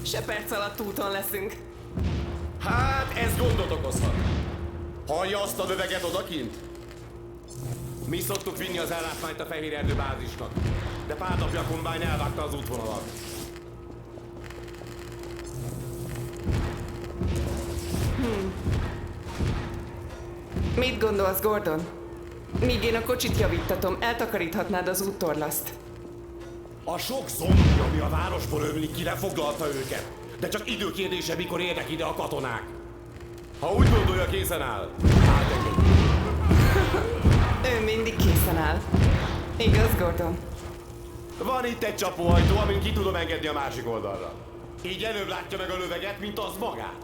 Se perc alatt úton leszünk. Hát, ez gondot okozhat. Hallja azt a löveget odakint? Mi szoktuk vinni az ellátmányt a Fehér Erdő bázisnak, de pár napja a kombány elvágta az útvonalat. Mit gondolsz, Gordon? Míg én a kocsit javítatom, eltakaríthatnád az úttorlaszt. A sok zombi, ami a városból ömlik ki, lefoglalta őket. De csak időkérdése, mikor érnek ide a katonák. Ha úgy gondolja, készen áll, átengedjük. Ő mindig készen áll. Igaz, Gordon? Van itt egy csapóajtó, amin ki tudom engedni a másik oldalra. Így előbb látja meg a löveget, mint az magát.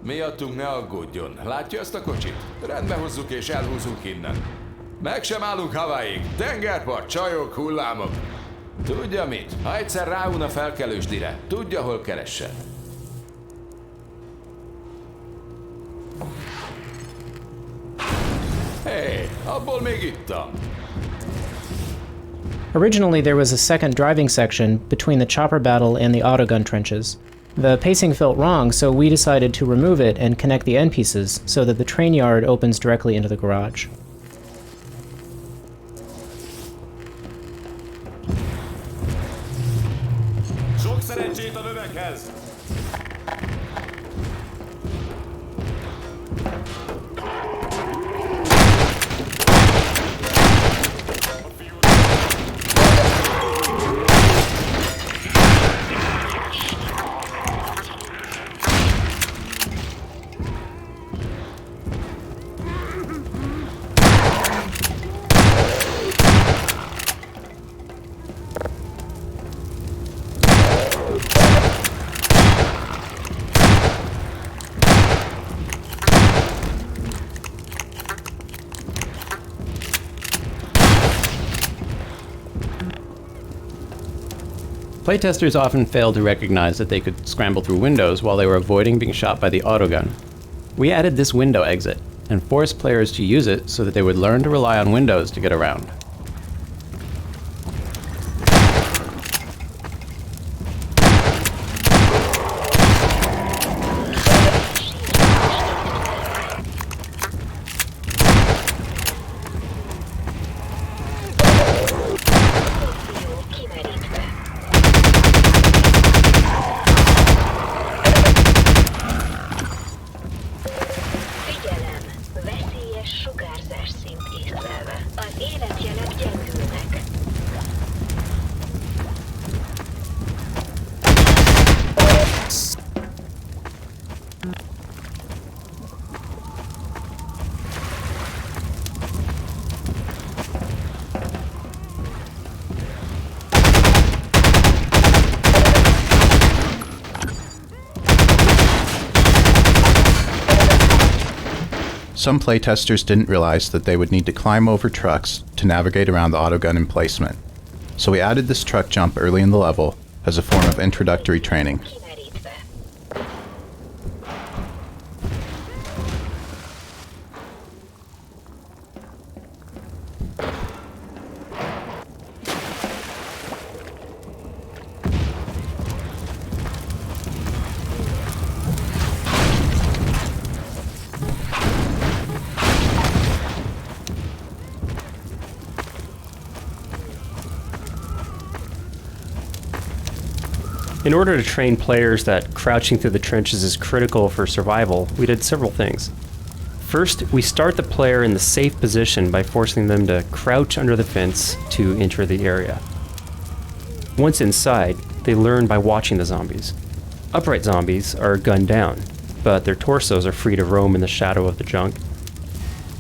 Miattunk ne aggódjon. Látja ezt a kocsit? Rendbe hozzuk és elhúzunk innen. Meg sem állunk Hawaiig. Tengerpart, csajok, hullámok. Tudja mit? Ha egyszer ráun a felkelősdire, tudja, hol keressen. Hé, abból még ittam. Originally, there was a second driving section between the chopper battle and the autogun trenches. The pacing felt wrong, so we decided to remove it and connect the end pieces so that the train yard opens directly into the garage. Sok szerencsét a löveghez! Playtesters often failed to recognize that they could scramble through windows while they were avoiding being shot by the autogun. We added this window exit, and forced players to use it so that they would learn to rely on windows to get around. Some playtesters didn't realize that they would need to climb over trucks to navigate around the autogun emplacement, so we added this truck jump early in the level as a form of introductory training. In order to train players that crouching through the trenches is critical for survival, we did several things. First, we start the player in the safe position by forcing them to crouch under the fence to enter the area. Once inside, they learn by watching the zombies. Upright zombies are gunned down, but their torsos are free to roam in the shadow of the junk.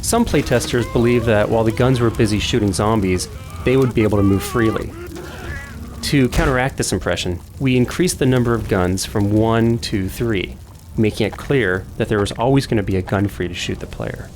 Some playtesters believe that while the guns were busy shooting zombies, they would be able to move freely. To counteract this impression, we increased the number of guns from 1 to 3, making it clear that there was always going to be a gun free to shoot the player.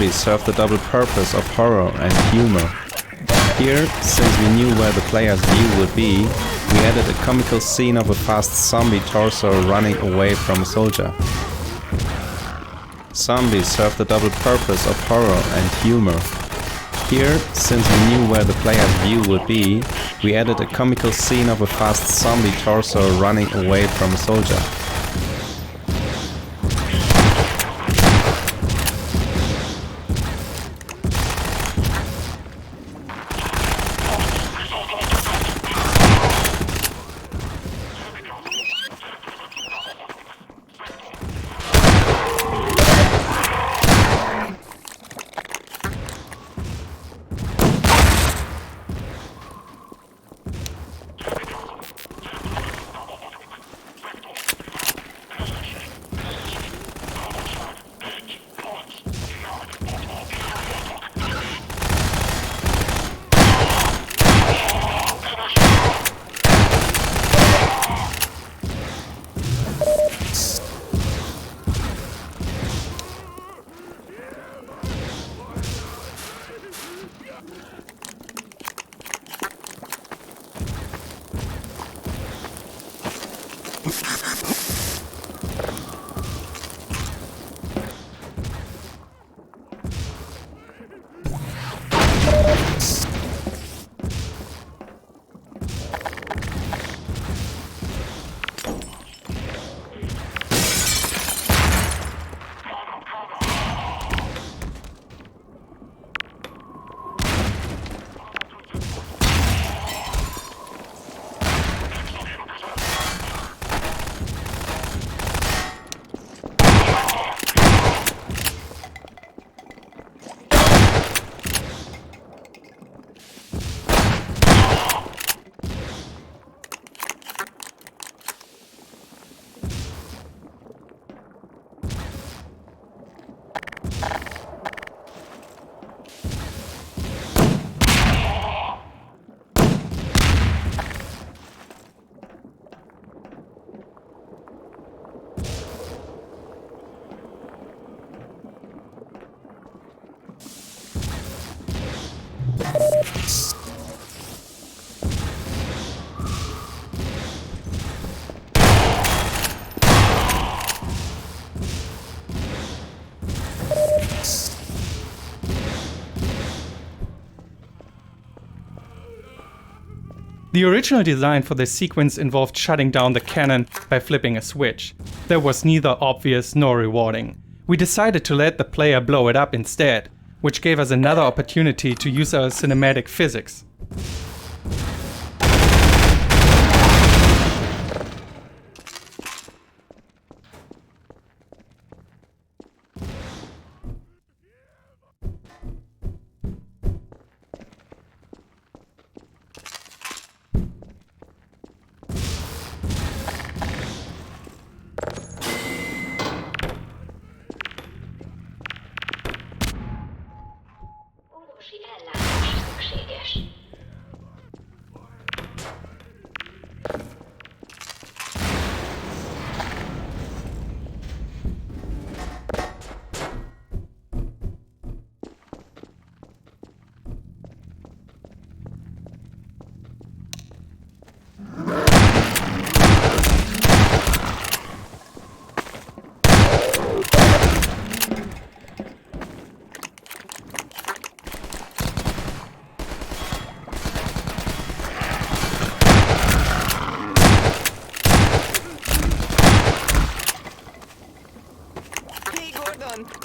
Zombies serve the double purpose of horror and humor. Here, since we knew where the player's view would be, we added a comical scene of a fast zombie torso running away from a soldier. Zombies serve the double purpose of horror and humor. Here, since we knew where the player's view would be, we added a comical scene of a fast zombie torso running away from a soldier. The original design for this sequence involved shutting down the cannon by flipping a switch. That was neither obvious nor rewarding. We decided to let the player blow it up instead, which gave us another opportunity to use our cinematic physics.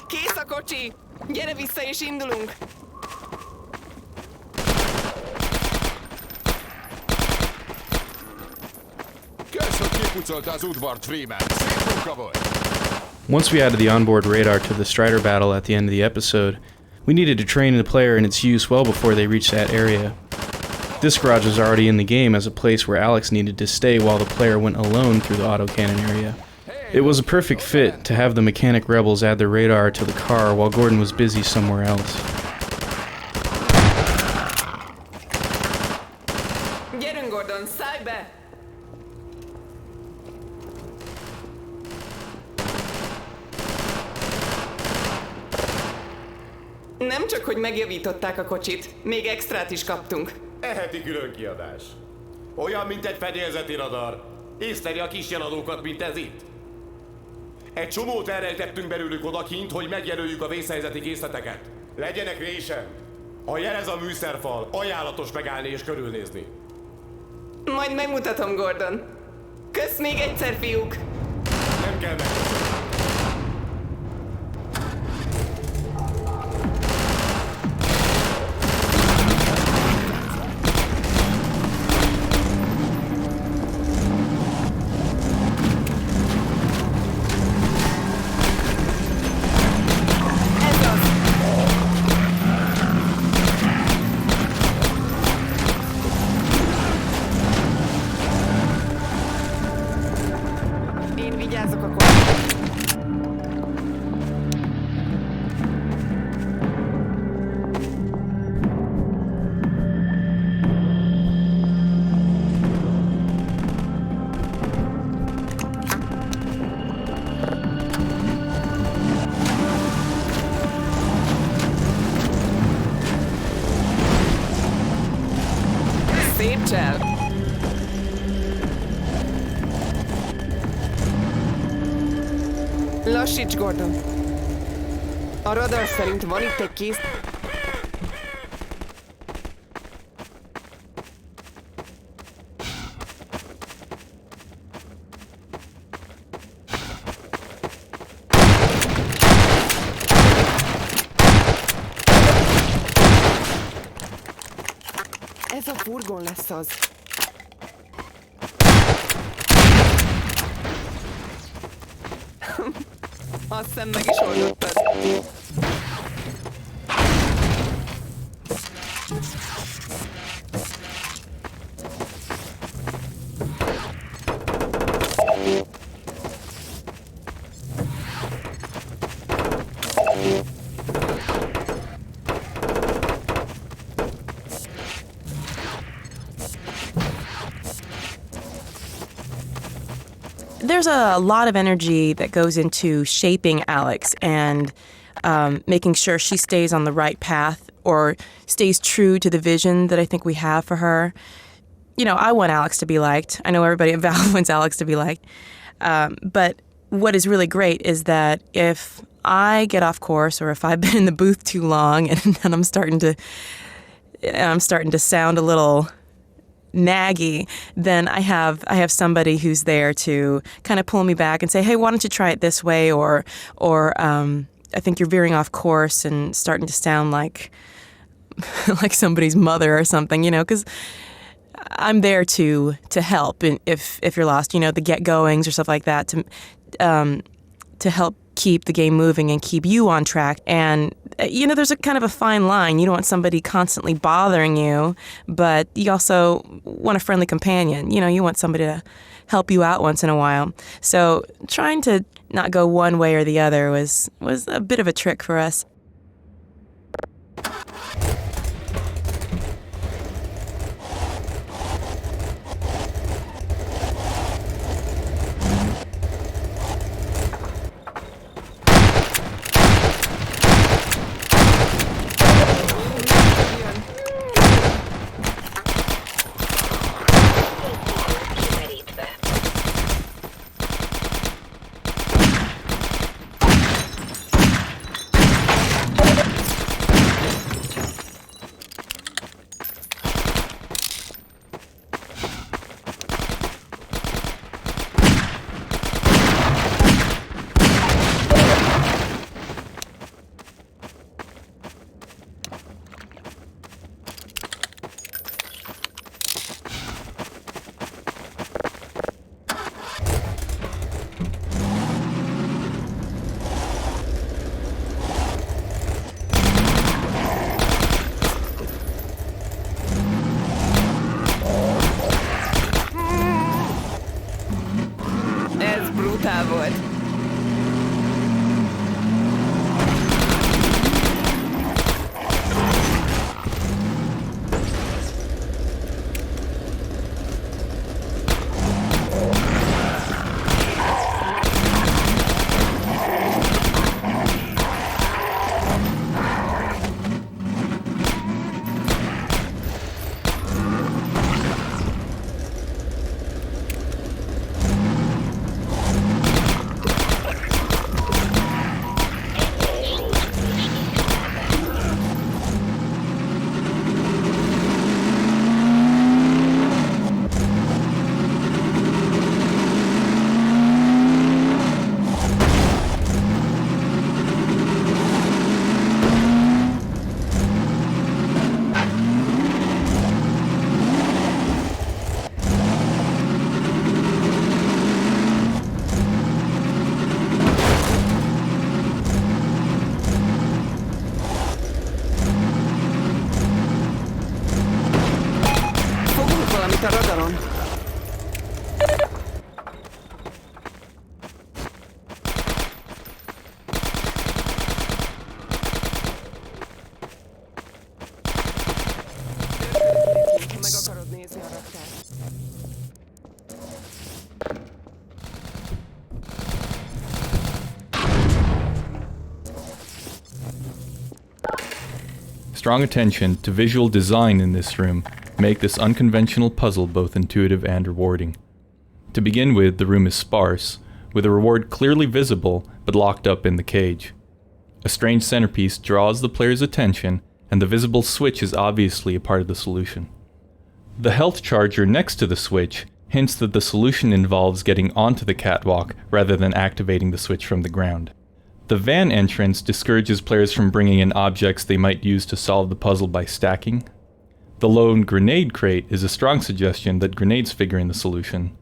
Kész a kocsi! Gyere vissza és indulunk! Kösz, hogy kipucolta az udvart, Freeman. Szép munka volt! Once we added the onboard radar to the Strider battle at the end of the episode, we needed to train the player in its use well before they reached that area. This garage was already in the game as a place where Alex needed to stay while the player went alone through the autocannon area. It was a perfect fit to have the mechanic rebels add the radar to the car while Gordon was busy somewhere else. Gyerünk, Gordon, szállj be! Nem csak, hogy megjavították a kocsit, még extrát is kaptunk. Eheti külön kiadás. Olyan, mint egy fedélzeti radar. Észleli a kis jeladókat, mint ez itt. Egy csomót elrejtettünk belőlük odakint, hogy megjelöljük a vészhelyzeti készleteket. Legyenek résen. Ha jelez a műszerfal, ajánlatos megállni és körülnézni. Majd megmutatom, Gordon. Kösz még egyszer, fiúk! Nem kell megköszönni. Én vigyázok a kocsit. Szép csel! Lassíts, Gordon! A radar szerint van itt egy kész... Ez a furgon lesz az. Azt hiszem meg is oldottad. There's a lot of energy that goes into shaping Alex and making sure she stays on the right path or stays true to the vision that I think we have for her. You know, I want Alex to be liked. I know everybody at Valve wants Alex to be liked. But what is really great is that if I get off course or if I've been in the booth too long and I'm starting to sound a little naggy, then I have somebody who's there to kind of pull me back and say, hey, why don't you try it this way? Or I think you're veering off course and starting to sound like like somebody's mother or something, you know, because I'm there to help if you're lost, you know, the get goings or stuff like that to help keep the game moving and keep you on track. And you know, there's a kind of a fine line. You don't want somebody constantly bothering you, but you also want a friendly companion. You know, you want somebody to help you out once in a while. So trying to not go one way or the other was a bit of a trick for us. a radaron. Meg akarod nézni a raktát. Strong attention to visual design in this room make this unconventional puzzle both intuitive and rewarding. To begin with, the room is sparse, with a reward clearly visible but locked up in the cage. A strange centerpiece draws the player's attention, and the visible switch is obviously a part of the solution. The health charger next to the switch hints that the solution involves getting onto the catwalk rather than activating the switch from the ground. The van entrance discourages players from bringing in objects they might use to solve the puzzle by stacking. The lone grenade crate is a strong suggestion that grenades figure in the solution.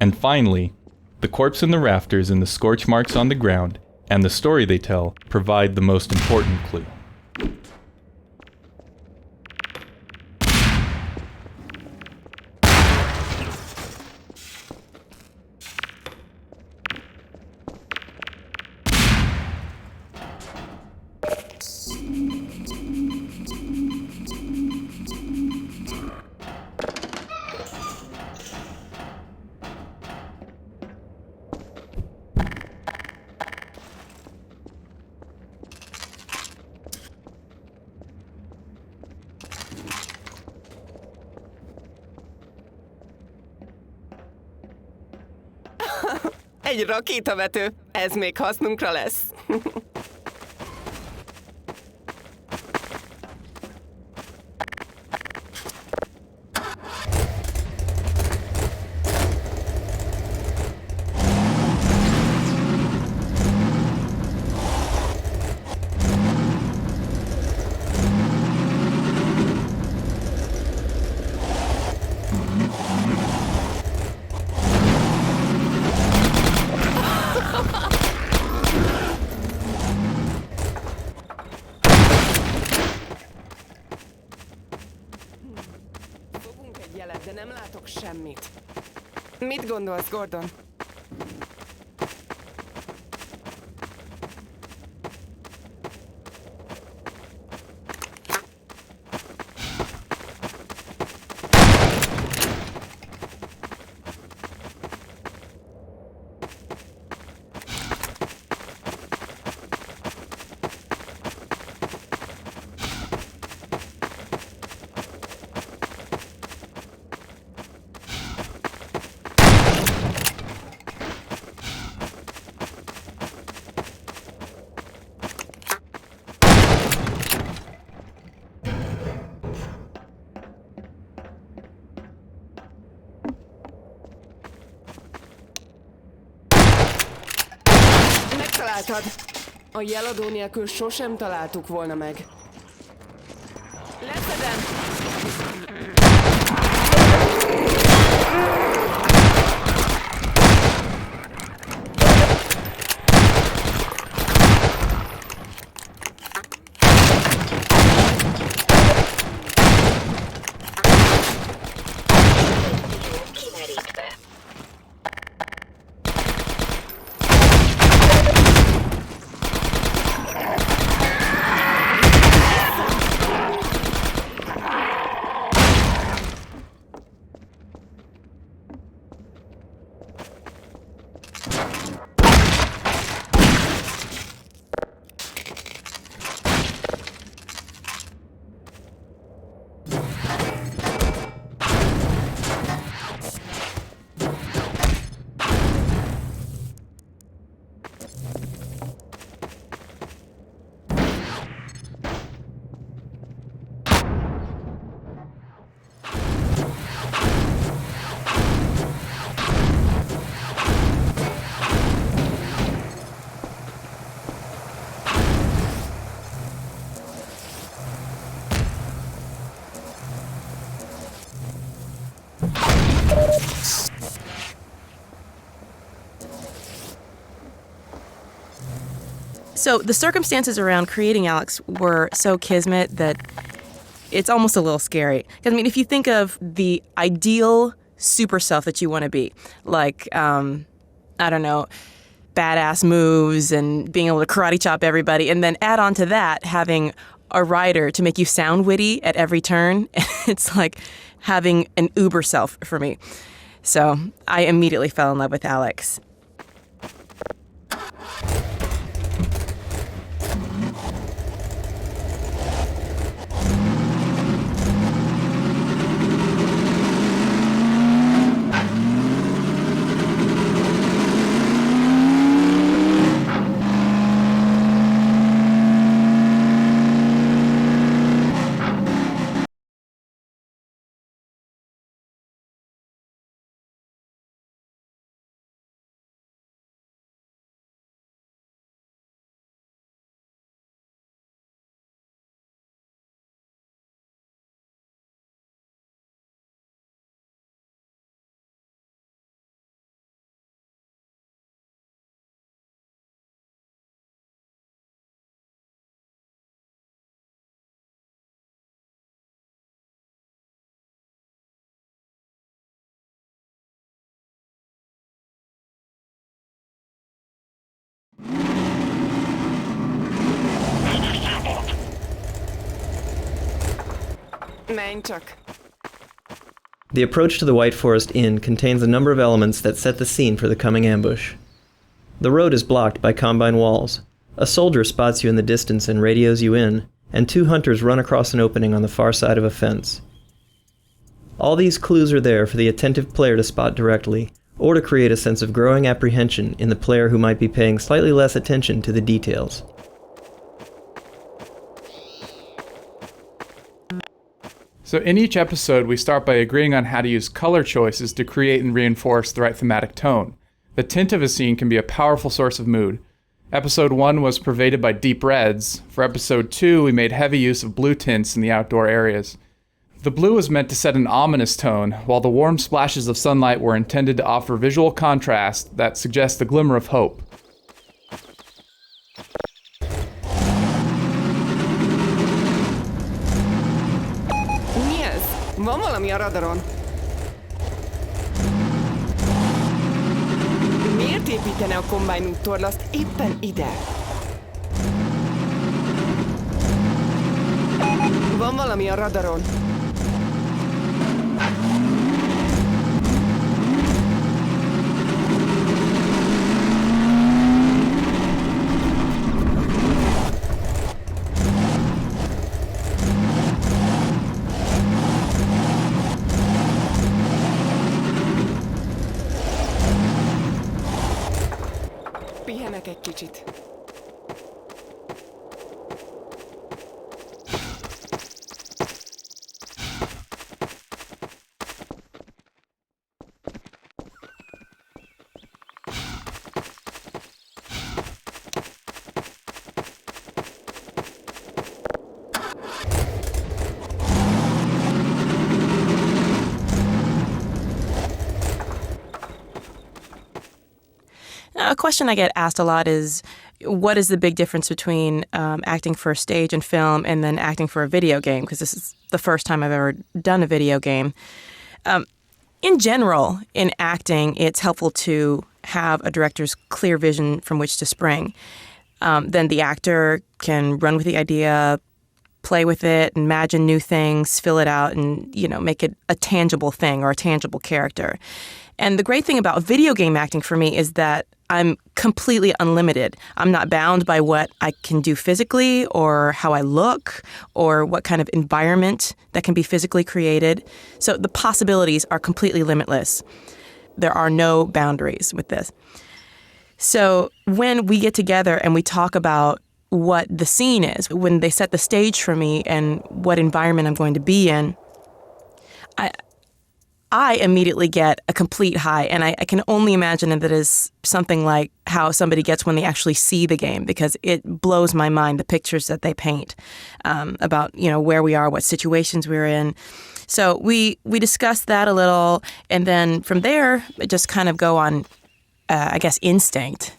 And finally, the corpse in the rafters and the scorch marks on the ground, and the story they tell, provide the most important clue. Egy rakétavető, ez még hasznunkra lesz. Fogunk egy jelet, de nem látok semmit. Mit gondolsz, Gordon? Megtaláltad! A jeladó nélkül sosem találtuk volna meg. Leszedem! So the circumstances around creating Alex were so kismet that It's almost a little scary. 'Cause, I mean, if you think of the ideal super self that you want to be, like, I don't know, badass moves and being able to karate chop everybody, and then add on to that having a writer to make you sound witty at every turn, it's like having an uber self for me. So I immediately fell in love with Alex. Menj csak. The approach to the White Forest Inn contains a number of elements that set the scene for the coming ambush. The road is blocked by Combine walls. A soldier spots you in the distance and radios you in, and 2 hunters run across an opening on the far side of a fence. All these clues are there for the attentive player to spot directly, or to create a sense of growing apprehension in the player who might be paying slightly less attention to the details. So in each episode, we start by agreeing on how to use color choices to create and reinforce the right thematic tone. The tint of a scene can be a powerful source of mood. Episode 1 was pervaded by deep reds. For episode 2, we made heavy use of blue tints in the outdoor areas. The blue was meant to set an ominous tone, while the warm splashes of sunlight were intended to offer visual contrast that suggests a glimmer of hope. Van valami a radaron. Miért építene a Combine úttorlaszt éppen ide? Van valami a radaron. Pihenek egy kicsit. A question I get asked a lot is, what is the big difference between acting for stage and film and then acting for a video game? Because this is the first time I've ever done a video game. In general, in acting, it's helpful to have a director's clear vision from which to spring. Then the actor can run with the idea, play with it, imagine new things, fill it out, and make it a tangible thing or a tangible character. And the great thing about video game acting for me is that I'm completely unlimited. I'm not bound by what I can do physically or how I look or what kind of environment that can be physically created. So the possibilities are completely limitless. There are no boundaries with this. So when we get together and we talk about what the scene is, when they set the stage for me and what environment I'm going to be in, I immediately get a complete high, and I can only imagine that it is something like how somebody gets when they actually see the game, because it blows my mind, the pictures that they paint about, where we are, what situations we're in. So we discussed that a little, and then from there, just kind of go on, instinct.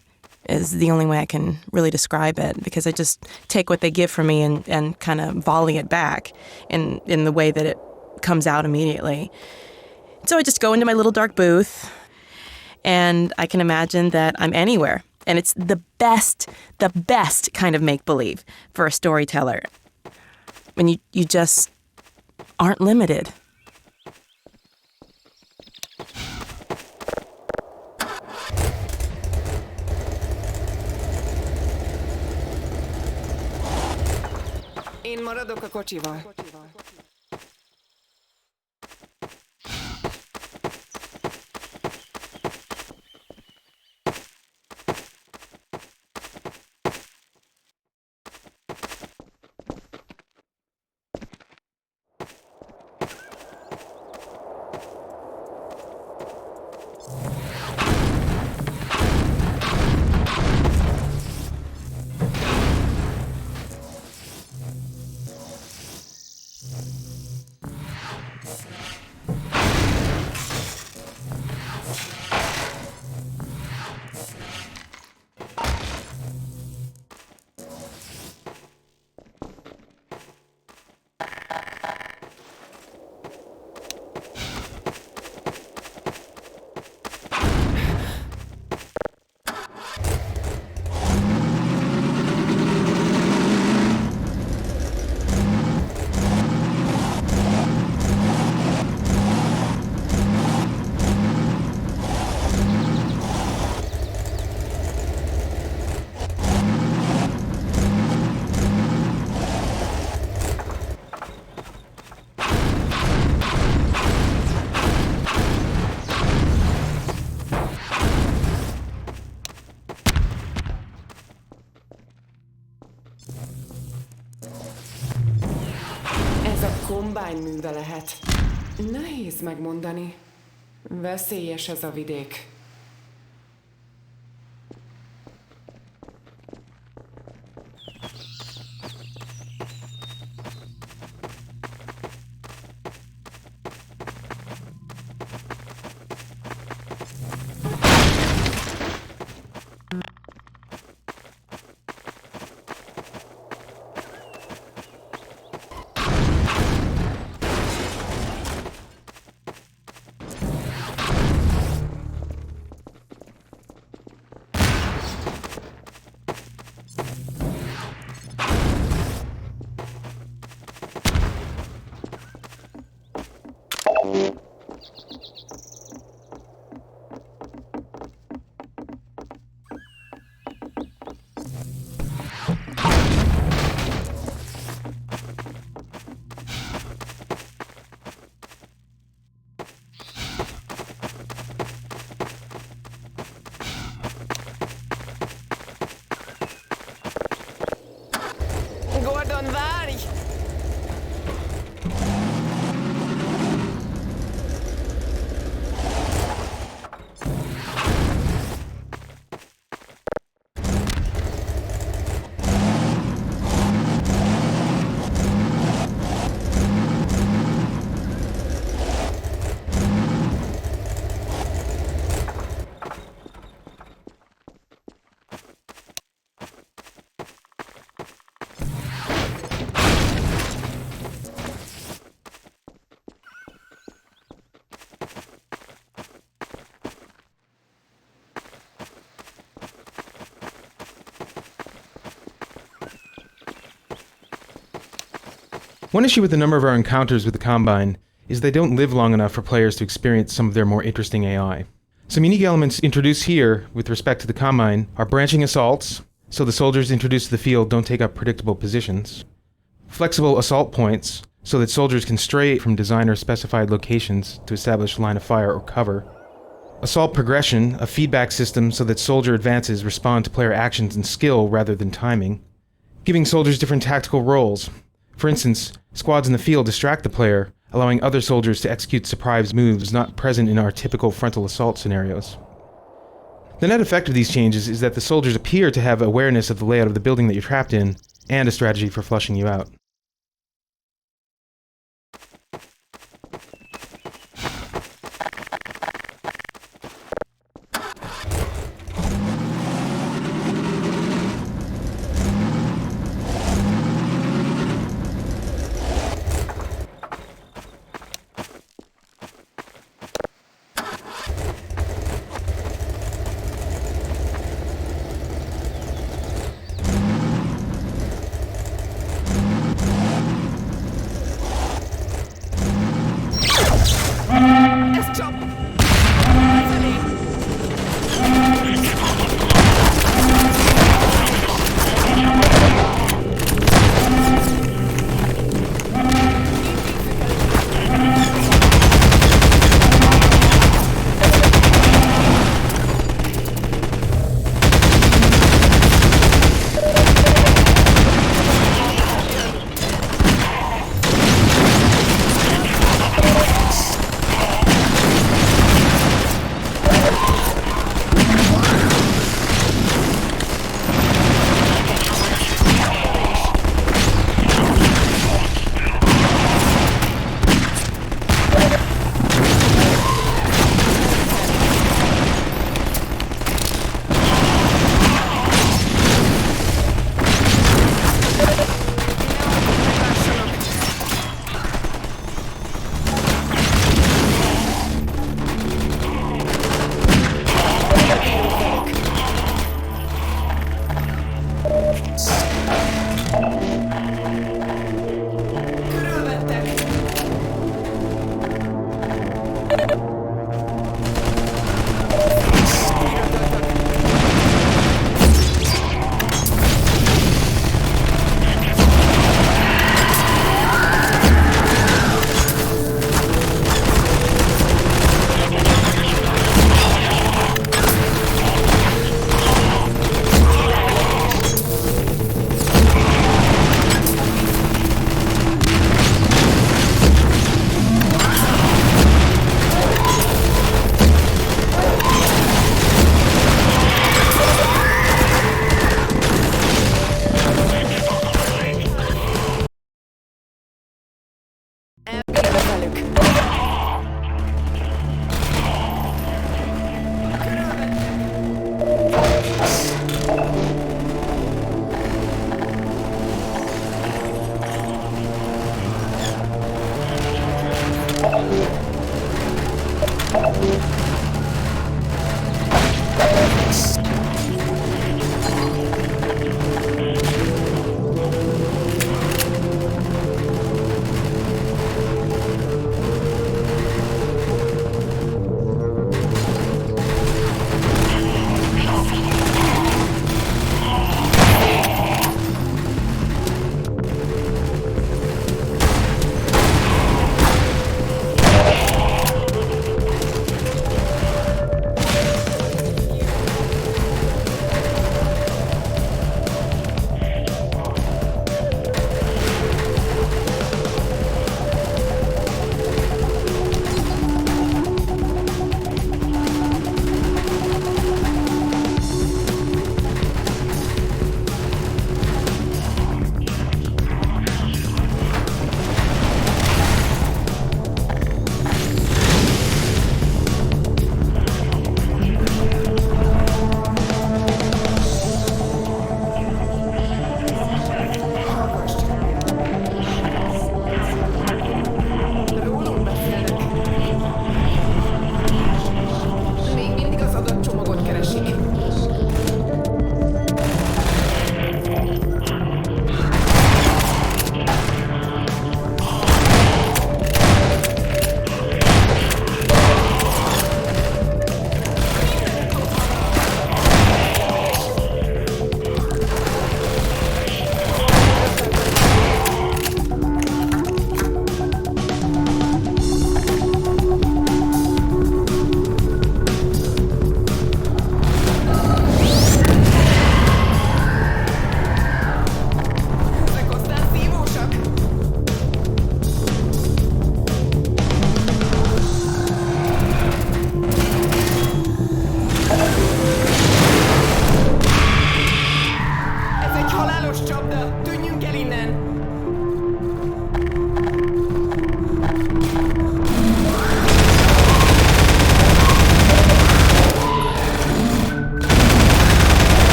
is the only way I can really describe it, because I just take what they give for me and kind of volley it back in the way that it comes out immediately. So I just go into my little dark booth, and I can imagine that I'm anywhere. And it's the best kind of make-believe for a storyteller. When you just aren't limited. Én maradok a kocsival. Ez a kombány műve lehet. Nehéz megmondani. Veszélyes ez a vidék. Gordon, várj! One issue with a number of our encounters with the Combine is they don't live long enough for players to experience some of their more interesting AI. Some unique elements introduced here with respect to the Combine are branching assaults, so the soldiers introduced to the field don't take up predictable positions, flexible assault points, so that soldiers can stray from designer-specified locations to establish line of fire or cover, assault progression, a feedback system so that soldier advances respond to player actions and skill rather than timing, giving soldiers different tactical roles. For instance, squads in the field distract the player, allowing other soldiers to execute surprise moves not present in our typical frontal assault scenarios. The net effect of these changes is that the soldiers appear to have awareness of the layout of the building that you're trapped in, and a strategy for flushing you out. Csap! Felé!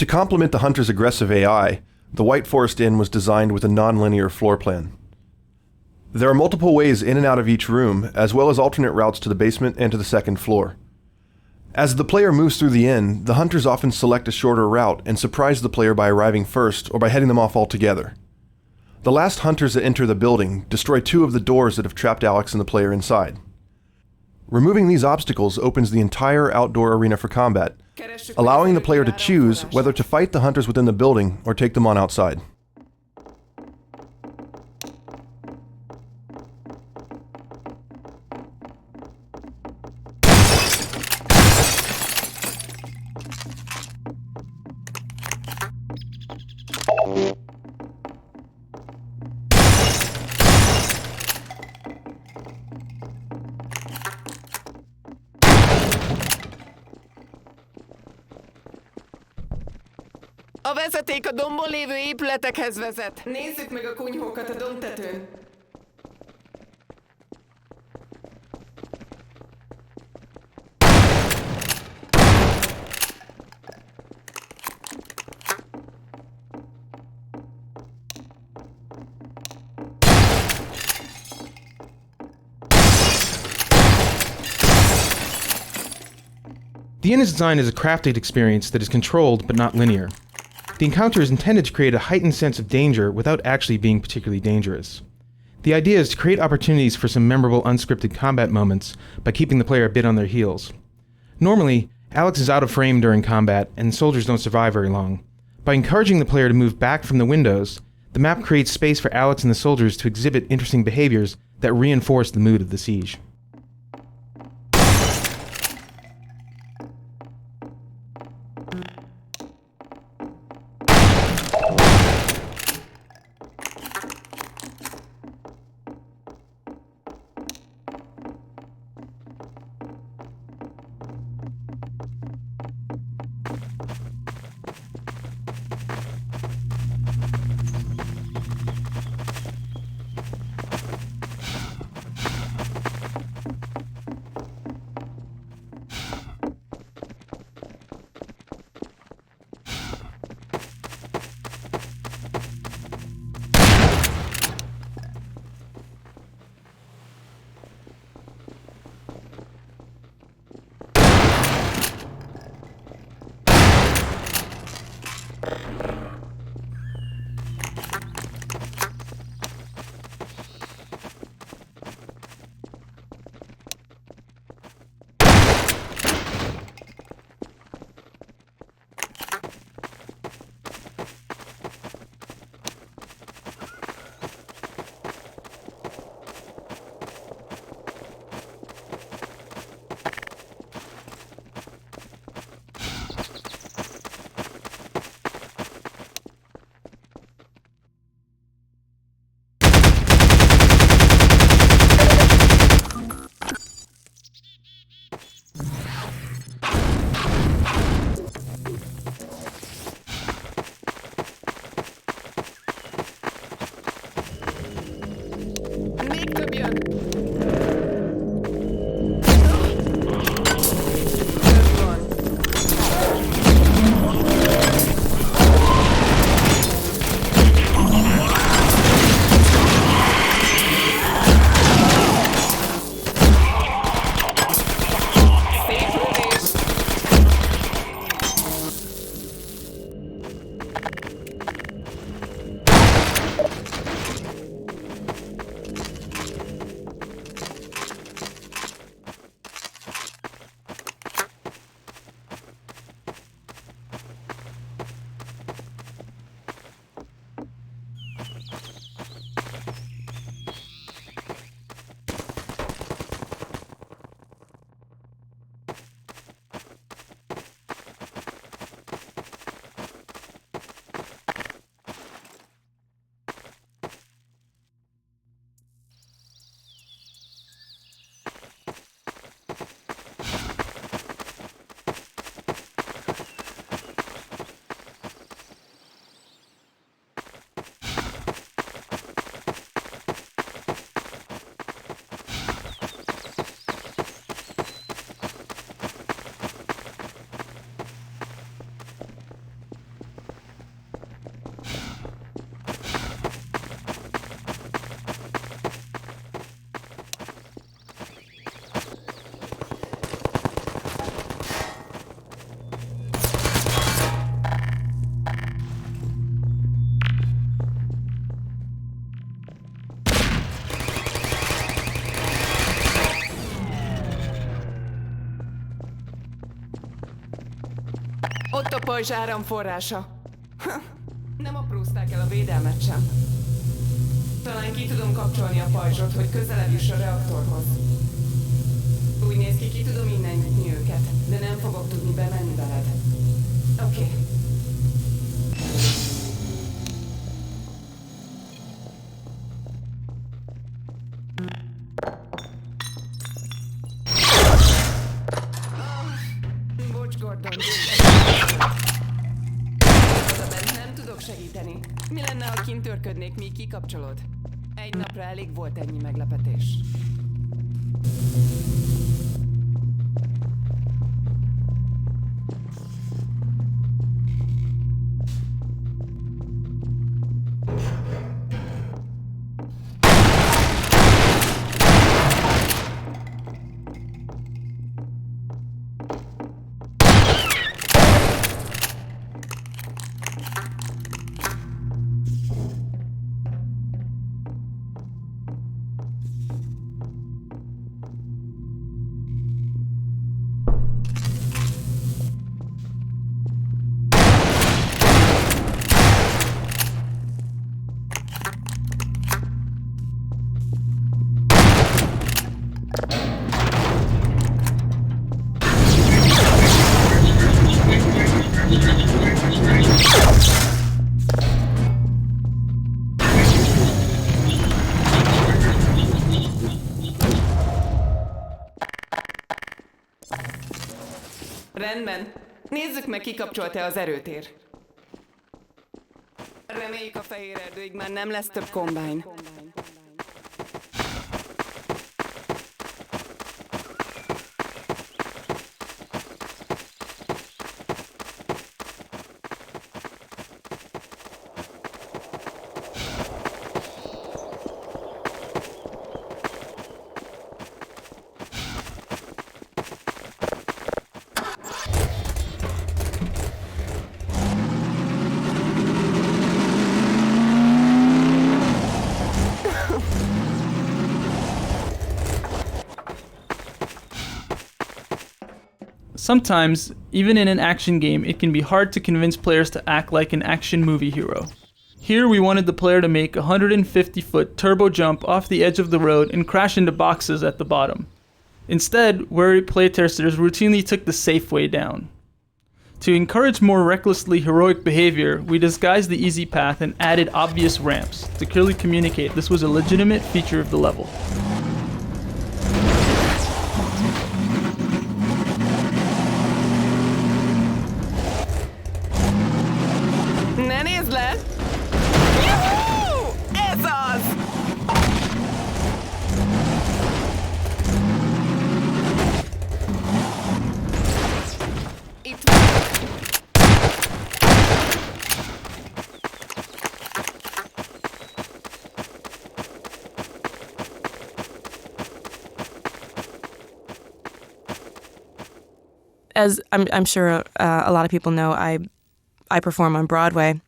To complement the hunter's aggressive AI, the White Forest Inn was designed with a non-linear floor plan. There are multiple ways in and out of each room, as well as alternate routes to the basement and to the second floor. As the player moves through the inn, the hunters often select a shorter route and surprise the player by arriving first or by heading them off altogether. The last hunters that enter the building destroy 2 of the doors that have trapped Alex and the player inside. Removing these obstacles opens the entire outdoor arena for combat, allowing the player to choose whether to fight the hunters within the building or take them on outside. A vezeték a dombon lévő épületekhez vezet. Nézzük meg a kunyhókat a dombtetőn. The inn is designed as a crafted experience that is controlled but not linear. The encounter is intended to create a heightened sense of danger without actually being particularly dangerous. The idea is to create opportunities for some memorable unscripted combat moments by keeping the player a bit on their heels. Normally, Alex is out of frame during combat and soldiers don't survive very long. By encouraging the player to move back from the windows, the map creates space for Alex and the soldiers to exhibit interesting behaviors that reinforce the mood of the siege. Ott a pajzs áramforrása. Nem aprózták el a védelmet sem. Talán ki tudom kapcsolni a pajzsot, hogy közelebb juss a reaktorhoz. Úgy néz ki tudom innen nyitni őket, de nem fogok tudni bemenni veled. Oké. Bocs, Gordon. Nem tudok segíteni. Mi lenne, ha kint törködnék, míg kikapcsolod? Egy napra elég volt ennyi meglepetés. Rendben. Nézzük meg, kikapcsolta az erőtér. Reméljük a fehér erdőig már nem lesz több kombány. Sometimes, even in an action game, it can be hard to convince players to act like an action movie hero. Here we wanted the player to make a 150-foot turbo jump off the edge of the road and crash into boxes at the bottom. Instead, worried playtesters routinely took the safe way down. To encourage more recklessly heroic behavior, we disguised the easy path and added obvious ramps to clearly communicate this was a legitimate feature of the level. Ne nézd le! Juhú! Ez az! Itt van. As I'm sure a lot of people know, I perform on Broadway,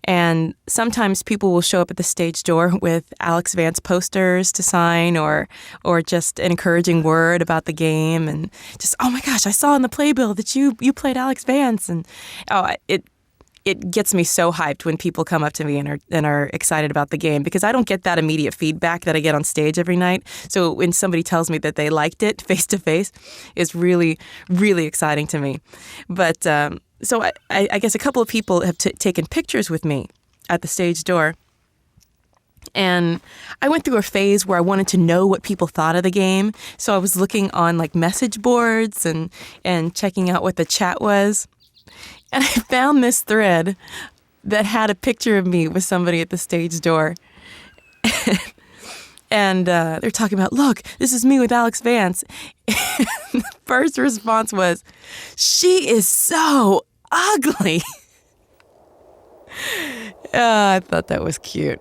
and sometimes people will show up at the stage door with Alex Vance posters to sign, or just an encouraging word about the game, and just, oh my gosh, I saw in the playbill that you played Alex Vance, and it gets me so hyped when people come up to me and are excited about the game, because I don't get that immediate feedback that I get on stage every night. So when somebody tells me that they liked it face to face, it's really, really exciting to me. But so I guess a couple of people have taken pictures with me at the stage door. And I went through a phase where I wanted to know what people thought of the game. So I was looking on like message boards and checking out what the chat was. And I found this thread that had a picture of me with somebody at the stage door. And they're talking about, look, this is me with Alex Vance. And the first response was, she is so ugly. I thought that was cute.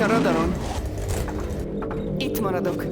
a radaron. Itt maradok.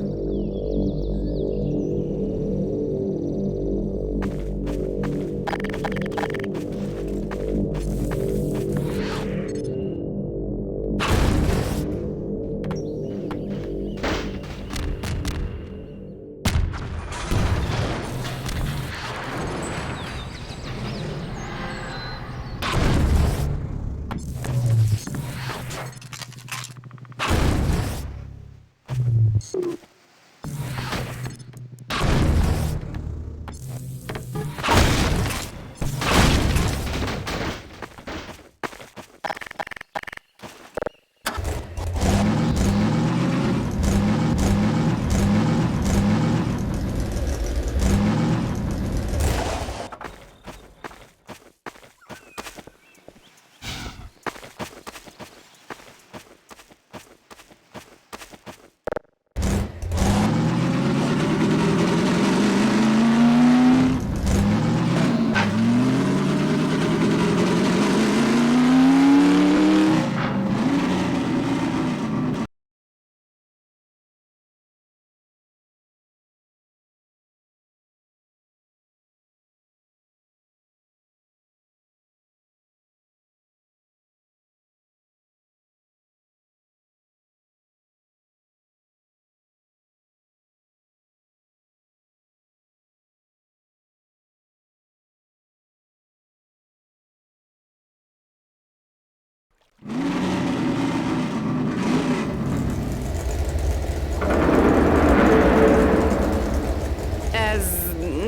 Ez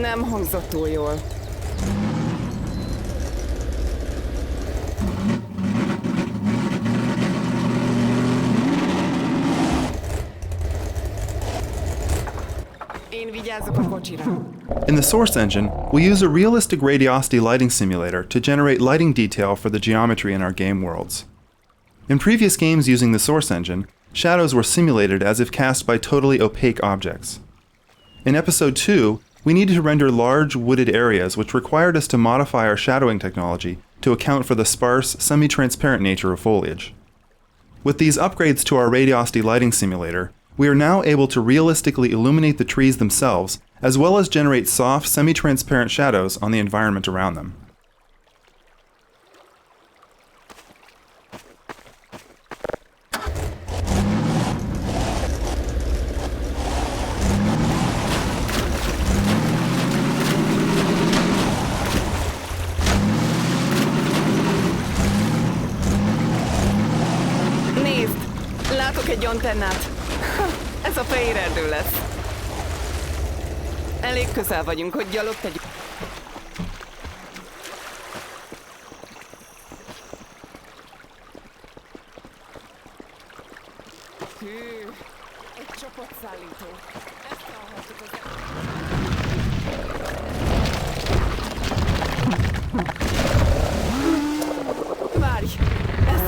nem hangzott túl jól. Én vigyázok a kocsira. In the Source engine, we use a realistic radiosity lighting simulator to generate lighting detail for the geometry in our game worlds. In previous games using the Source engine, shadows were simulated as if cast by totally opaque objects. In Episode 2, we needed to render large wooded areas which required us to modify our shadowing technology to account for the sparse, semi-transparent nature of foliage. With these upgrades to our radiosity lighting simulator, we are now able to realistically illuminate the trees themselves, as well as generate soft, semi-transparent shadows on the environment around them. Nézd! Látok egy antennát. Ez a fehér erdő lesz. Elég közel vagyunk, hogy gyalog tegyük. Hű, egy csapatszállító. Ezt hallhattuk az Várj! Ez...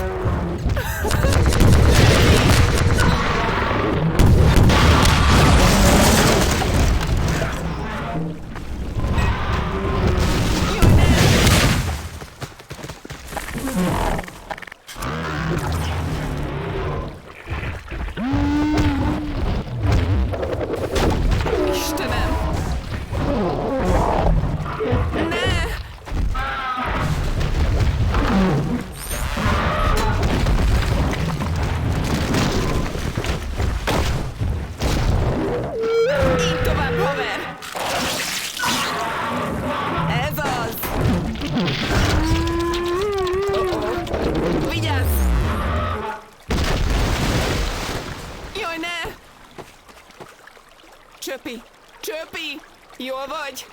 Csöpi! Csöpi! Jól vagy?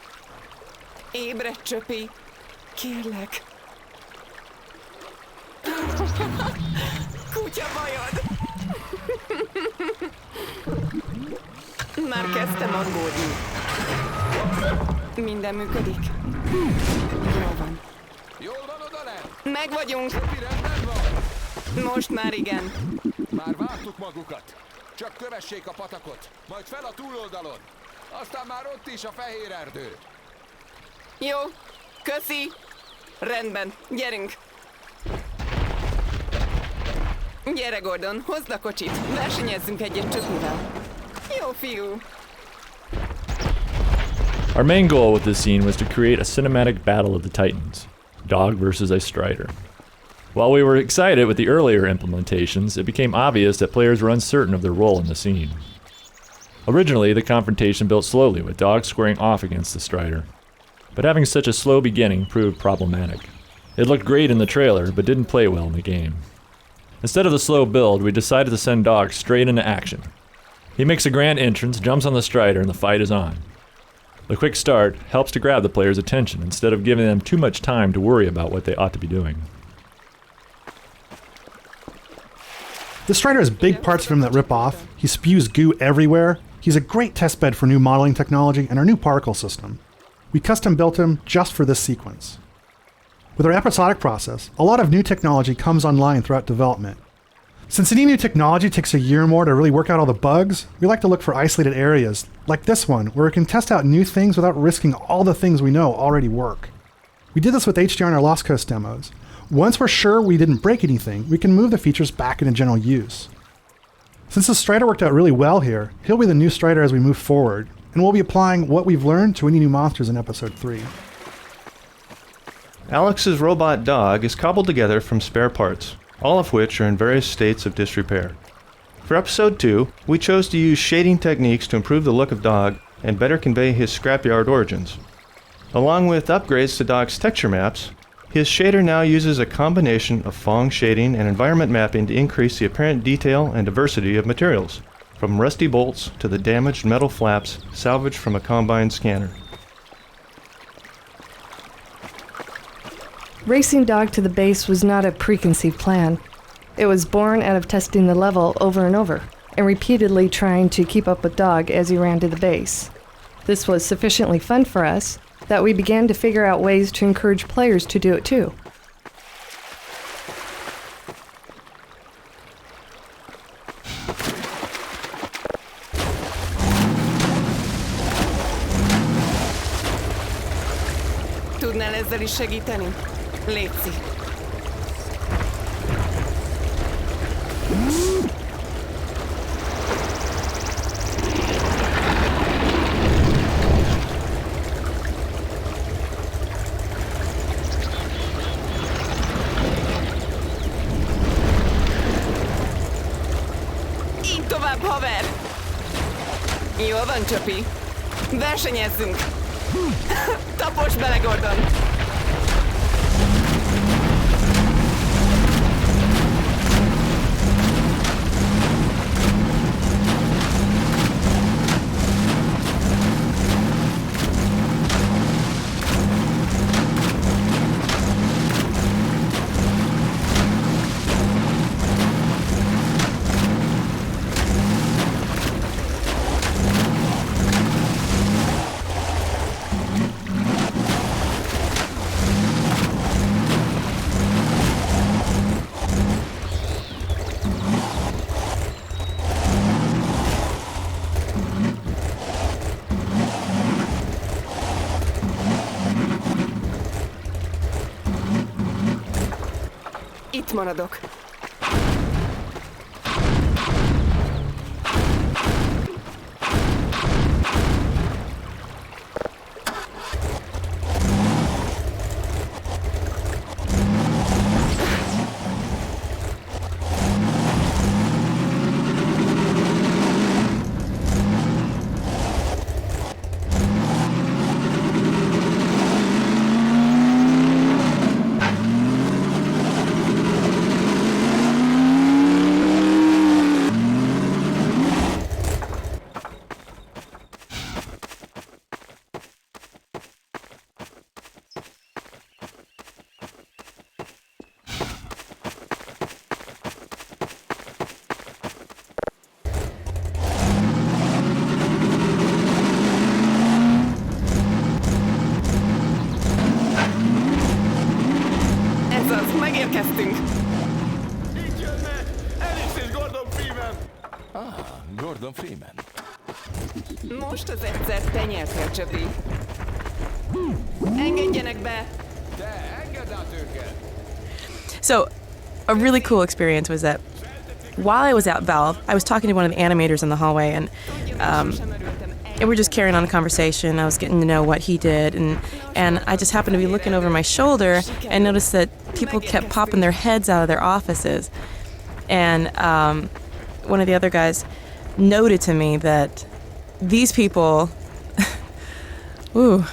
Ébredj, Csöpi! Kérlek! Kutya bajod! Már kezdtem aggódni. Minden működik? Jól van. Jól van odalent? Meg vagyunk! Csöpi, rendben van? Most már igen. Már vártuk magukat. Csak kövessék a patakot, majd fel a túloldalon. Aztán már ott is a fehér erdő. Jó, köszi. Rendben, gyerünk. Gyere, Gordon, hozd a kocsit. Versenyezzünk egyet Csöpivel. Jó fiú. Our main goal with this scene was to create a cinematic battle of the Titans, Dog versus a Strider. While we were excited with the earlier implementations, it became obvious that players were uncertain of their role in the scene. Originally, the confrontation built slowly, with Dog squaring off against the Strider. But having such a slow beginning proved problematic. It looked great in the trailer, but didn't play well in the game. Instead of the slow build, we decided to send Dog straight into action. He makes a grand entrance, jumps on the Strider, and the fight is on. The quick start helps to grab the player's attention instead of giving them too much time to worry about what they ought to be doing. The Strider has big parts of him that rip off. He spews goo everywhere. He's a great testbed for new modeling technology and our new particle system. We custom built him just for this sequence. With our episodic process, a lot of new technology comes online throughout development. Since any new technology takes a year or more to really work out all the bugs, we like to look for isolated areas, like this one, where we can test out new things without risking all the things we know already work. We did this with HDR in our Lost Coast demos. Once we're sure we didn't break anything, we can move the features back into general use. Since the Strider worked out really well here, he'll be the new Strider as we move forward, and we'll be applying what we've learned to any new monsters in Episode 3. Alex's robot dog is cobbled together from spare parts, all of which are in various states of disrepair. For Episode 2, we chose to use shading techniques to improve the look of Dog and better convey his scrapyard origins. Along with upgrades to Dog's texture maps, his shader now uses a combination of Phong shading and environment mapping to increase the apparent detail and diversity of materials, from rusty bolts to the damaged metal flaps salvaged from a combine scanner. Racing Dog to the base was not a preconceived plan. It was born out of testing the level over and over, and repeatedly trying to keep up with Dog as he ran to the base. This was sufficiently fun for us that we began to figure out ways to encourage players to do it too. Tudnál ezzel is segíteni? Léci. Így tovább, haver! Jól van, Csöpi. Versenyezzünk! Taposs bele, Gordon! Itt maradok. Megérkeztünk! Itt jönnek! Alice és Gordon Freeman! Gordon Freeman. Most az egyszer te nyertél, Csöpi. Engedjenek be! So, a really cool experience was that while I was at Valve, I was talking to one of the animators in the hallway, and we're just carrying on a conversation. I was getting to know what he did, and I just happened to be looking over my shoulder and noticed that people kept popping their heads out of their offices. And one of the other guys noted to me that these people, ooh,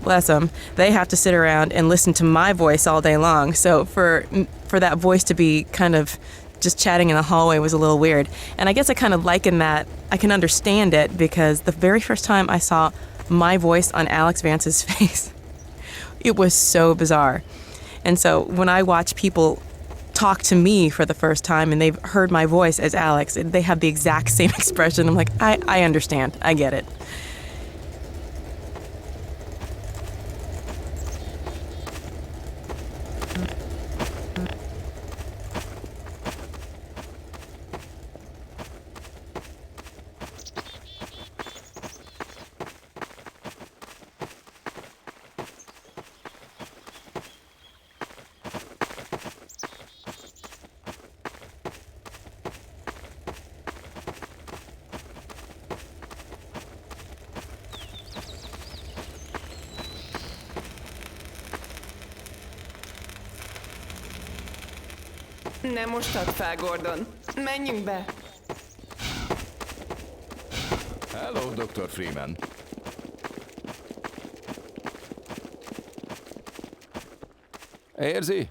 bless them, they have to sit around and listen to my voice all day long. So for that voice to be kind of just chatting in the hallway was a little weird. And I guess I kind of liken that. I can understand it because the very first time I saw my voice on Alex Vance's face, it was so bizarre. And so when I watch people talk to me for the first time and they've heard my voice as Alex, they have the exact same expression. I'm like, I understand. I get it. Nem most add fel, Gordon. Menjünk be! Hello, Dr. Freeman. Érzi?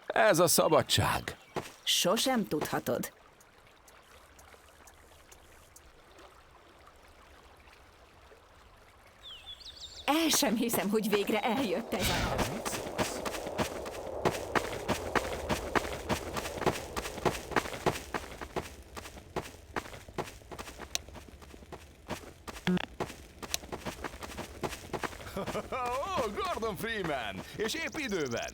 Ez a szabadság. Sosem tudhatod. El sem hiszem, hogy végre eljött ez a nap. Gordon Freeman! És épp időben!